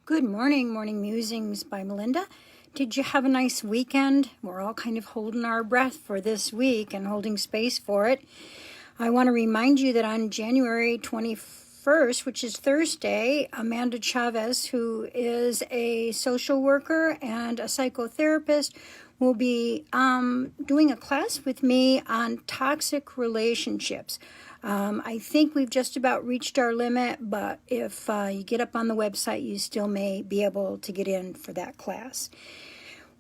Good morning, Morning Musings by Melinda. Did you have a nice weekend? We're all kind of holding our breath for this week and holding space for it. I want to remind you that on January 21st, which is Thursday, Amanda Chavez, who is a social worker and a psychotherapist, will be doing a class with me on toxic relationships. I think we've just about reached our limit, but if you get up on the website, you still may be able to get in for that class.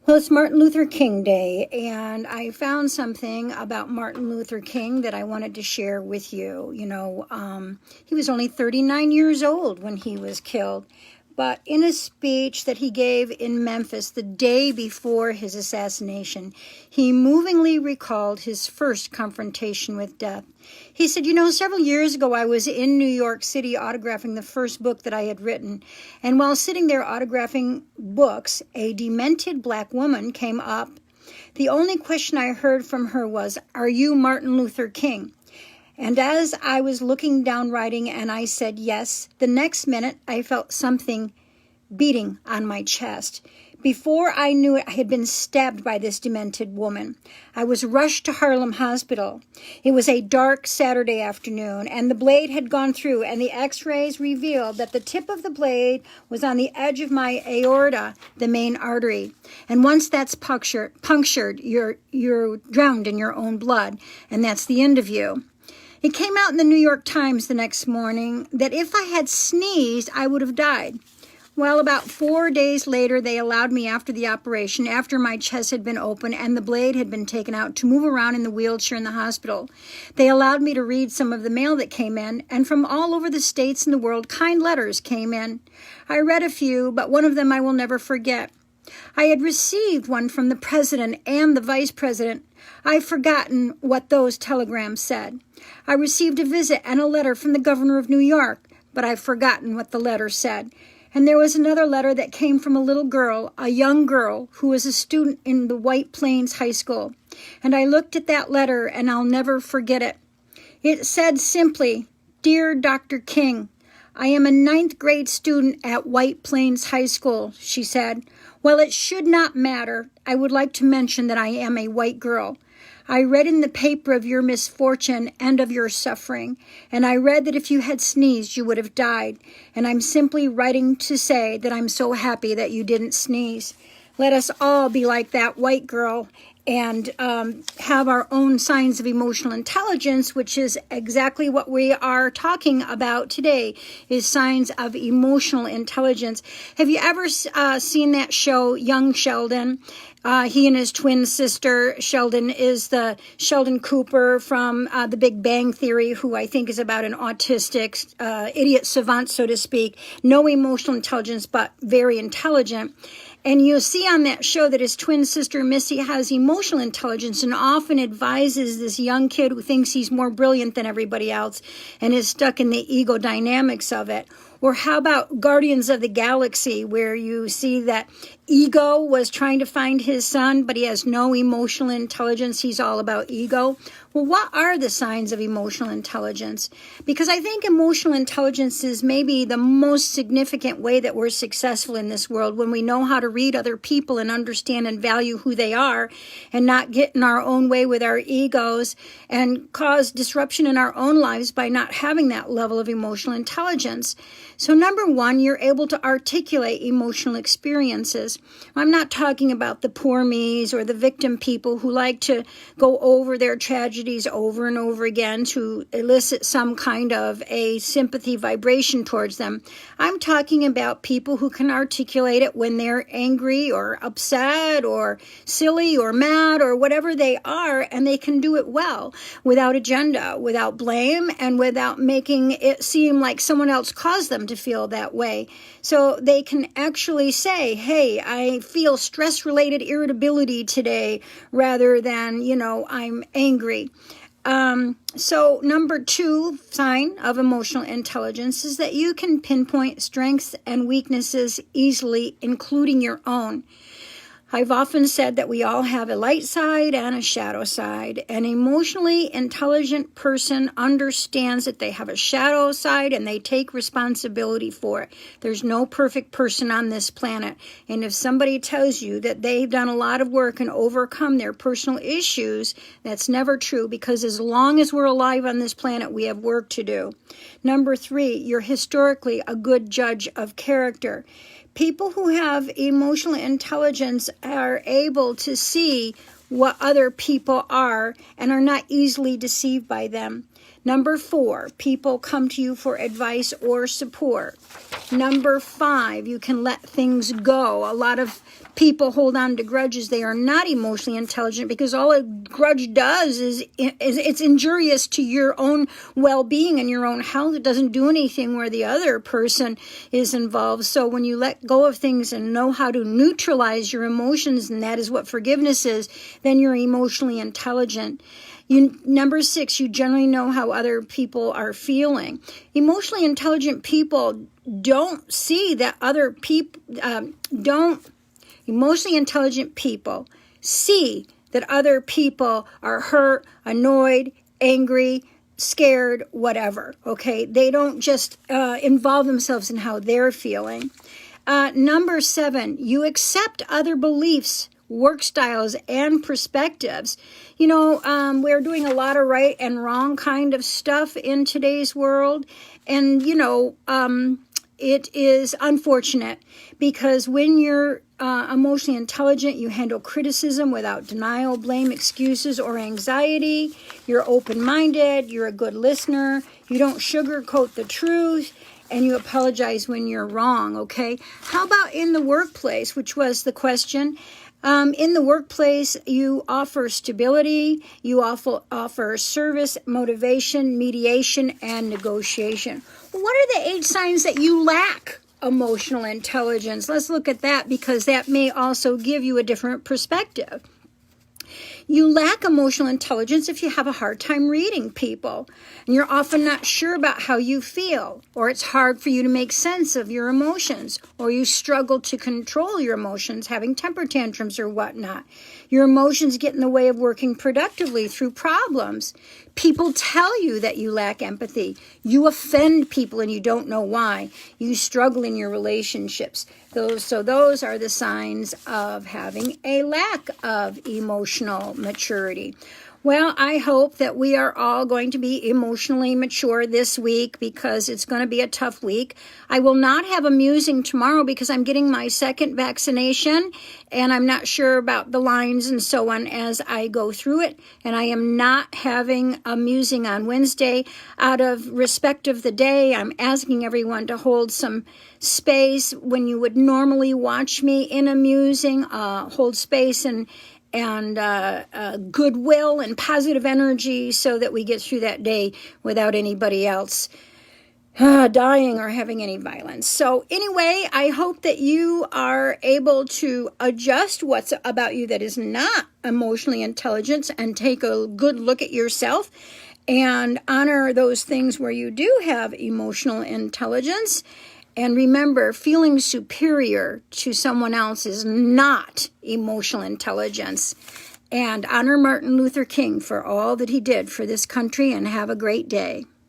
Well, it's Martin Luther King Day, and I found something about Martin Luther King that I wanted to share with you. He was only 39 years old when he was killed. But in a speech that he gave in Memphis the day before his assassination, he movingly recalled his first confrontation with death. He said, several years ago I was in New York City autographing the first book that I had written. And while sitting there autographing books, a demented black woman came up. The only question I heard from her was, "Are you Martin Luther King?" And as I was looking down writing and I said yes, the next minute I felt something beating on my chest. Before I knew it, I had been stabbed by this demented woman. I was rushed to Harlem Hospital. It was a dark Saturday afternoon, and the blade had gone through, and the x-rays revealed that the tip of the blade was on the edge of my aorta, the main artery. And once that's punctured, you're drowned in your own blood, and that's the end of you. It came out in the New York Times the next morning that if I had sneezed, I would have died. Well, about 4 days later, they allowed me after the operation, after my chest had been opened and the blade had been taken out, to move around in the wheelchair in the hospital. They allowed me to read some of the mail that came in, and from all over the states and the world, kind letters came in. I read a few, but one of them I will never forget. I had received one from the president and the vice president. I've forgotten what those telegrams said. I received a visit and a letter from the governor of New York, but I've forgotten what the letter said. And there was another letter that came from a little girl, a young girl, who was a student in the White Plains High School. And I looked at that letter, and I'll never forget it. It said simply, "Dear Dr. King, I am a 9th grade student at White Plains High School," she said. "Well, it should not matter. I would like to mention that I am a white girl. I read in the paper of your misfortune and of your suffering, and I read that if you had sneezed, you would have died. And I'm simply writing to say that I'm so happy that you didn't sneeze. Let us all be like that white girl and have our own signs of emotional intelligence," which is exactly what we are talking about today, is signs of emotional intelligence. Have you ever seen that show, Young Sheldon? He and his twin sister, Sheldon, is the Sheldon Cooper from The Big Bang Theory, who I think is about an autistic idiot savant, so to speak. No emotional intelligence, but very intelligent. And you'll see on that show that his twin sister, Missy, has emotional intelligence and often advises this young kid who thinks he's more brilliant than everybody else and is stuck in the ego dynamics of it. Or how about Guardians of the Galaxy, where you see that Ego was trying to find his son, but he has no emotional intelligence. He's all about ego. Well, what are the signs of emotional intelligence? Because I think emotional intelligence is maybe the most significant way that we're successful in this world, when we know how to read other people and understand and value who they are and not get in our own way with our egos and cause disruption in our own lives by not having that level of emotional intelligence. So number one, you're able to articulate emotional experiences. I'm not talking about the poor me's or the victim people who like to go over their tragedies over and over again to elicit some kind of a sympathy vibration towards them. I'm talking about people who can articulate it when they're angry or upset or silly or mad or whatever they are, and they can do it well without agenda, without blame, and without making it seem like someone else caused them to feel that way. So they can actually say, hey, I feel stress-related irritability today rather than, I'm angry. So number two sign of emotional intelligence is that you can pinpoint strengths and weaknesses easily, including your own. I've often said that we all have a light side and a shadow side. An emotionally intelligent person understands that they have a shadow side and they take responsibility for it. There's no perfect person on this planet. And if somebody tells you that they've done a lot of work and overcome their personal issues, that's never true, because as long as we're alive on this planet, we have work to do. Number 3, you're historically a good judge of character. People who have emotional intelligence are able to see what other people are and are not easily deceived by them. Number 4, people come to you for advice or support. Number 5, you can let things go. A lot of people hold on to grudges. They are not emotionally intelligent, because all a grudge does is it's injurious to your own well-being and your own health. It doesn't do anything where the other person is involved. So when you let go of things and know how to neutralize your emotions, and that is what forgiveness is, then you're emotionally intelligent. Number 6, you generally know how other people are feeling. Emotionally intelligent people don't see that other people Emotionally intelligent people see that other people are hurt, annoyed, angry, scared, whatever, okay? They don't just involve themselves in how they're feeling. Number 7, you accept other beliefs, work styles, and perspectives. You know, we're doing a lot of right and wrong kind of stuff in today's world. And, you know, it is unfortunate, because when you're emotionally intelligent, you handle criticism without denial, blame, excuses, or anxiety. You're open-minded. You're a good listener. You don't sugarcoat the truth. And you apologize when you're wrong, okay? How about in the workplace, which was the question? In the workplace, you offer stability, you offer service, motivation, mediation, and negotiation. What are the 8 signs that you lack emotional intelligence? Let's look at that, because that may also give you a different perspective. You lack emotional intelligence if you have a hard time reading people, and you're often not sure about how you feel, or it's hard for you to make sense of your emotions, or you struggle to control your emotions, having temper tantrums or whatnot. Your emotions get in the way of working productively through problems. People tell you that you lack empathy. You offend people and you don't know why. You struggle in your relationships. Those are the signs of having a lack of emotional maturity. Well, I hope that we are all going to be emotionally mature this week, because it's going to be a tough week. I will not have a musing tomorrow because I'm getting my 2nd vaccination, and I'm not sure about the lines and so on as I go through it. And I am not having a musing on Wednesday. Out of respect of the day, I'm asking everyone to hold some space when you would normally watch me in a musing. Hold space and goodwill and positive energy, so that we get through that day without anybody else dying or having any violence. So anyway, I hope that you are able to adjust what's about you that is not emotionally intelligent, and take a good look at yourself and honor those things where you do have emotional intelligence. And remember, feeling superior to someone else is not emotional intelligence. And honor Martin Luther King for all that he did for this country, and have a great day.